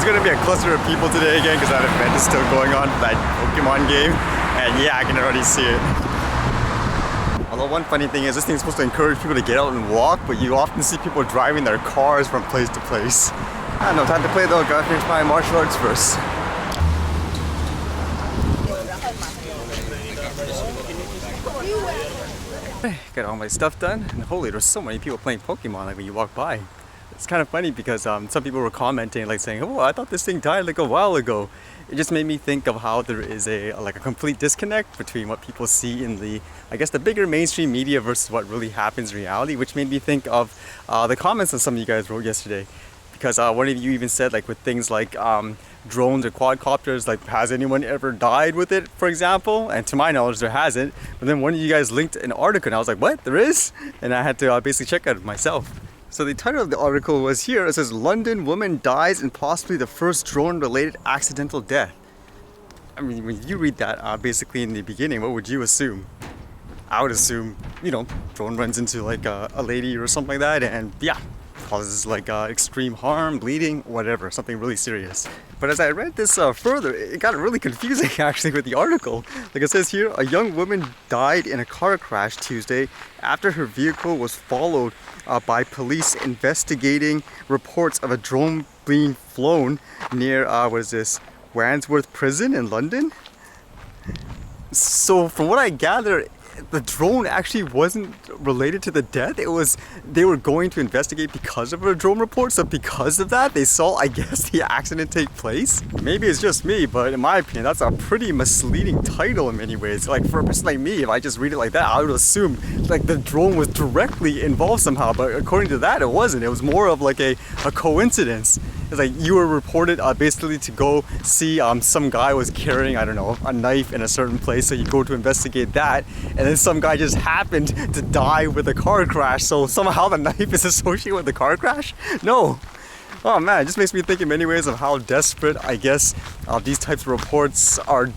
gonna be a cluster of people today again because that event is still going on for that Pokemon game. And yeah, I can already see it. Although one funny thing is this thing's supposed to encourage people to get out and walk, but you often see people driving their cars from place to place. I don't know, time to play though. Gotta finish my martial arts first. Got all my stuff done, and holy, there's so many people playing Pokemon like when you walk by. It's kind of funny because some people were commenting like saying, oh, I thought this thing died like a while ago. It just made me think of how there is a complete disconnect between what people see in the, I guess, the bigger mainstream media versus what really happens in reality, which made me think of the comments that some of you guys wrote yesterday. Because one of you even said, like, with things like drones or quadcopters, like, has anyone ever died with it, for example? And to my knowledge, there hasn't. But then one of you guys linked an article, and I was like, what? There is? And I had to basically check it myself. So the title of the article was here. It says, London woman dies in possibly the first drone-related accidental death. I mean, when you read that basically in the beginning, what would you assume? I would assume, you know, drone runs into like a lady or something like that, and yeah, causes like extreme harm, bleeding, whatever, something really serious. But as I read this further, it got really confusing actually with the article. Like it says here, a young woman died in a car crash Tuesday after her vehicle was followed by police investigating reports of a drone being flown near, what is this, Wandsworth Prison in London? So from what I gather, the drone actually wasn't related to the death. It was, they were going to investigate because of a drone report. So because of that, they saw, I guess, the accident take place. Maybe it's just me, but in my opinion, that's a pretty misleading title in many ways. Like for a person like me, if I just read it like that, I would assume like the drone was directly involved somehow. But according to that, it wasn't. It was more of like a coincidence. It's like you were reported basically to go see some guy was carrying, I don't know, a knife in a certain place. So you go to investigate that, and then some guy just happened to die with a car crash. So somehow the knife is associated with the car crash? No. Oh man, it just makes me think in many ways of how desperate, I guess, these types of reports are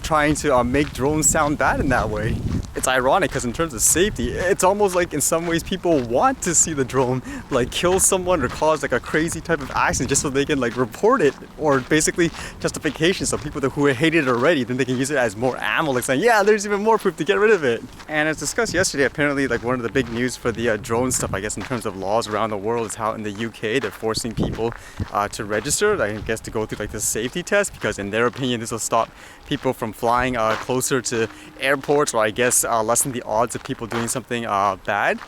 trying to make drones sound bad in that way. It's ironic because in terms of safety, it's almost like in some ways people want to see the drone like kill someone or cause like a crazy type of accident just so they can like report it, or basically justification, so people who hate it already, then they can use it as more ammo, like saying, yeah, there's even more proof to get rid of it. And as discussed yesterday, apparently like one of the big news for the drone stuff, I guess, in terms of laws around the world is how in the UK they're forcing people to register, I guess, to go through like the safety test, because in their opinion this will stop people from flying closer to airports, or I guess lessen the odds of people doing something bad.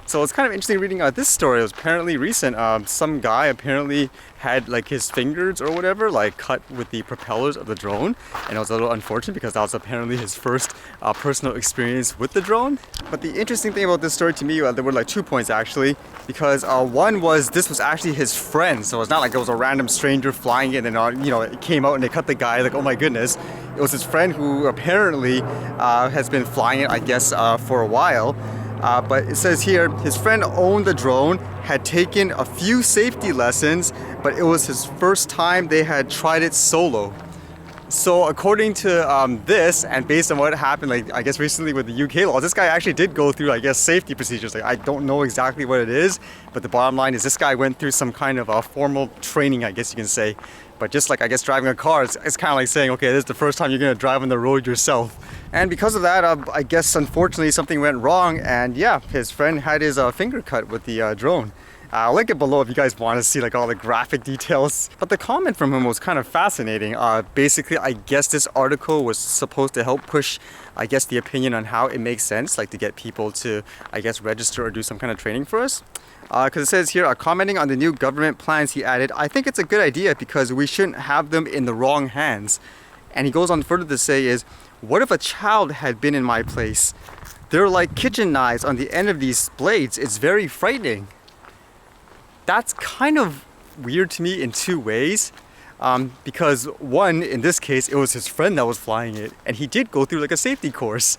So it's kind of interesting reading this story. It was apparently recent. Some guy apparently had like his fingers or whatever like cut with the propellers of the drone, and it was a little unfortunate because that was apparently his first personal experience with the drone. But the interesting thing about this story to me, there were like 2 points actually, because one was this was actually his friend, so it's not like it was a random stranger flying it and you know, it came out and they cut the guy, like, oh my goodness. It was his friend who apparently has been flying it, I guess, for a while. But it says here, his friend owned the drone, had taken a few safety lessons, but it was his first time they had tried it solo. So according to this, and based on what happened, like I guess recently with the UK law, this guy actually did go through, I guess, safety procedures. Like I don't know exactly what it is, but the bottom line is this guy went through some kind of formal training, I guess you can say. But just like, I guess, driving a car, it's kind of like saying, okay, this is the first time you're going to drive on the road yourself. And because of that, I guess, unfortunately, something went wrong. And yeah, his friend had his finger cut with the drone. I'll link it below if you guys want to see like all the graphic details. But the comment from him was kind of fascinating. Basically, I guess this article was supposed to help push, I guess, the opinion on how it makes sense, like to get people to, I guess, register or do some kind of training for us. Because it says here, commenting on the new government plans, he added, I think it's a good idea because we shouldn't have them in the wrong hands. And he goes on further to say is, what if a child had been in my place? They're like kitchen knives on the end of these blades. It's very frightening. That's kind of weird to me in two ways. Because one, in this case, it was his friend that was flying it, and he did go through like a safety course.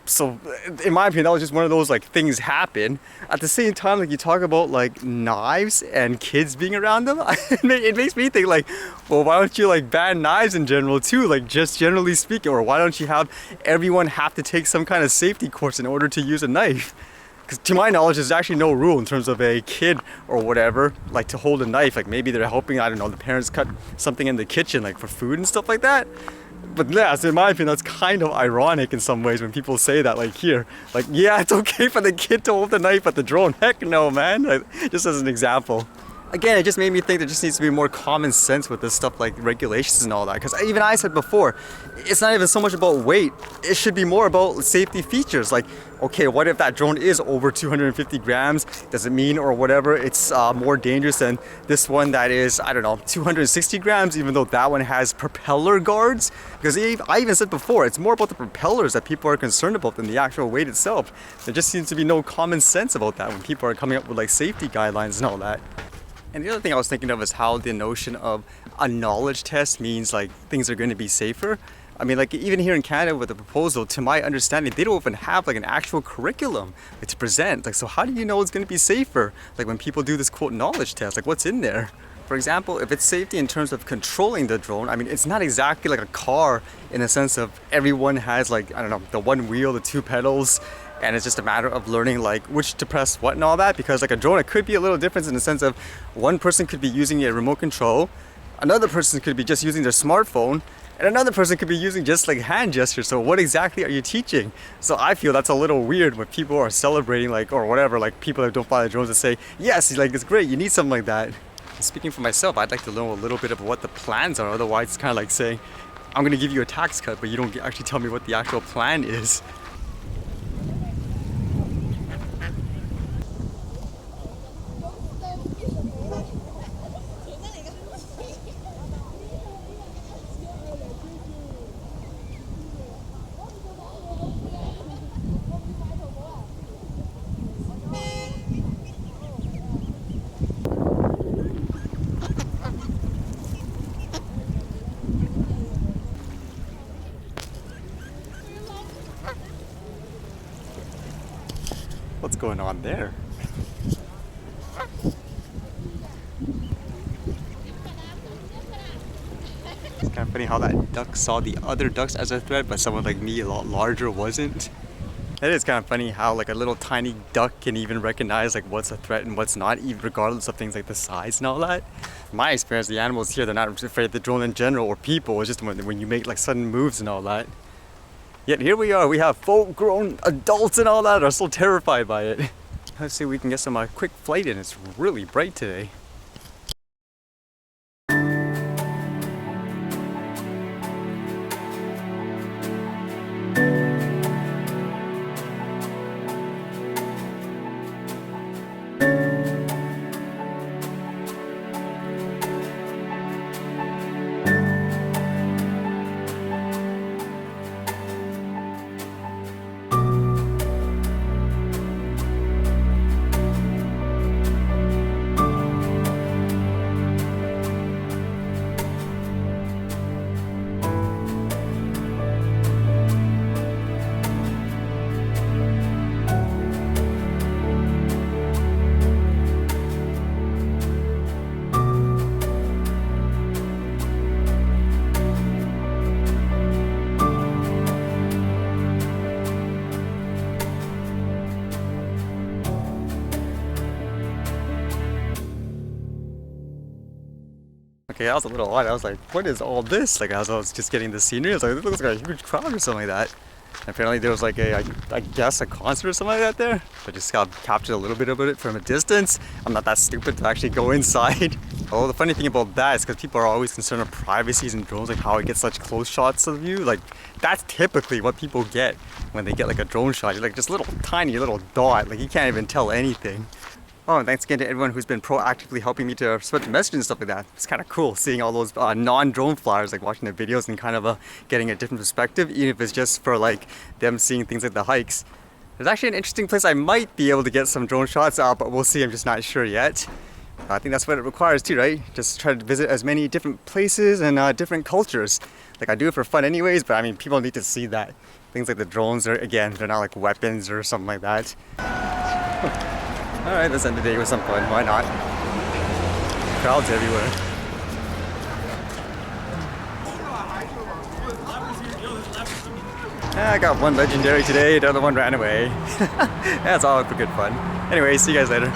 So in my opinion, that was just one of those like things happen. At the same time, like you talk about like knives and kids being around them, it makes me think like, well, why don't you like ban knives in general too? Like just generally speaking, or why don't you have everyone have to take some kind of safety course in order to use a knife? Because to my knowledge, there's actually no rule in terms of a kid or whatever, like to hold a knife. Like maybe they're helping, I don't know, the parents cut something in the kitchen, like for food and stuff like that. But yeah, so in my opinion, that's kind of ironic in some ways when people say that, like here, like, yeah, it's okay for the kid to hold the knife at the drone. Heck no, man. Like, just as an example. Again, it just made me think there just needs to be more common sense with this stuff like regulations and all that. Because even I said before, it's not even so much about weight. It should be more about safety features. Like, okay, what if that drone is over 250 grams? Does it mean or whatever it's more dangerous than this one that is, I don't know, 260 grams, even though that one has propeller guards? Because I even said before, it's more about the propellers that people are concerned about than the actual weight itself. There just seems to be no common sense about that when people are coming up with like safety guidelines and all that. And the other thing I was thinking of is how the notion of a knowledge test means like things are going to be safer. I mean, like even here in Canada with the proposal, to my understanding, they don't even have like an actual curriculum like, to present. Like, so how do you know it's going to be safer? Like when people do this quote knowledge test, like what's in there? For example, if it's safety in terms of controlling the drone, I mean, it's not exactly like a car in the sense of everyone has like, I don't know, the one wheel, the two pedals, and it's just a matter of learning like which to press what and all that. Because like a drone, it could be a little different in the sense of one person could be using a remote control, another person could be just using their smartphone, and another person could be using just like hand gestures. So what exactly are you teaching? So I feel that's a little weird when people are celebrating like or whatever, like people that don't fly the drones and say, yes, like it's great, you need something like that. Speaking for myself, I'd like to know a little bit of what the plans are. Otherwise, it's kind of like saying, I'm going to give you a tax cut, but you don't actually tell me what the actual plan is. What's going on there? It's kind of funny how that duck saw the other ducks as a threat, but someone like me, a lot larger, wasn't. It is kind of funny how like a little tiny duck can even recognize like what's a threat and what's not, even regardless of things like the size and all that. In my experience, the animals here, they're not afraid of the drone in general or people. It's just when you make like sudden moves and all that. Yet here we are, we have full-grown adults and all that are so terrified by it. Let's see if we can get some quick flight in. It's really bright today. Okay, that was a little odd. I was like, what is all this? Like, as I was just getting the scenery, I was like, it looks like a huge crowd or something like that. And apparently there was like I guess a concert or something like that there. I just got captured a little bit of it from a distance. I'm not that stupid to actually go inside. Oh, the funny thing about that is because people are always concerned with privacies and drones, like how it gets such close shots of you. Like, that's typically what people get when they get like a drone shot. You're like just little tiny little dot, like you can't even tell anything. Oh, and thanks again to everyone who's been proactively helping me to spread the message and stuff like that. It's kind of cool seeing all those non-drone flyers, like watching the videos and kind of getting a different perspective, even if it's just for like them seeing things like the hikes. There's actually an interesting place I might be able to get some drone shots out, but we'll see. I'm just not sure yet. I think that's what it requires too, right? Just try to visit as many different places and different cultures. Like, I do it for fun anyways, but I mean, people need to see that. Things like the drones are, again, they're not like weapons or something like that. Alright, let's end the day with some fun. Why not? Crowds everywhere. I got one legendary today, the other one ran away. That's all for good fun. Anyway, see you guys later.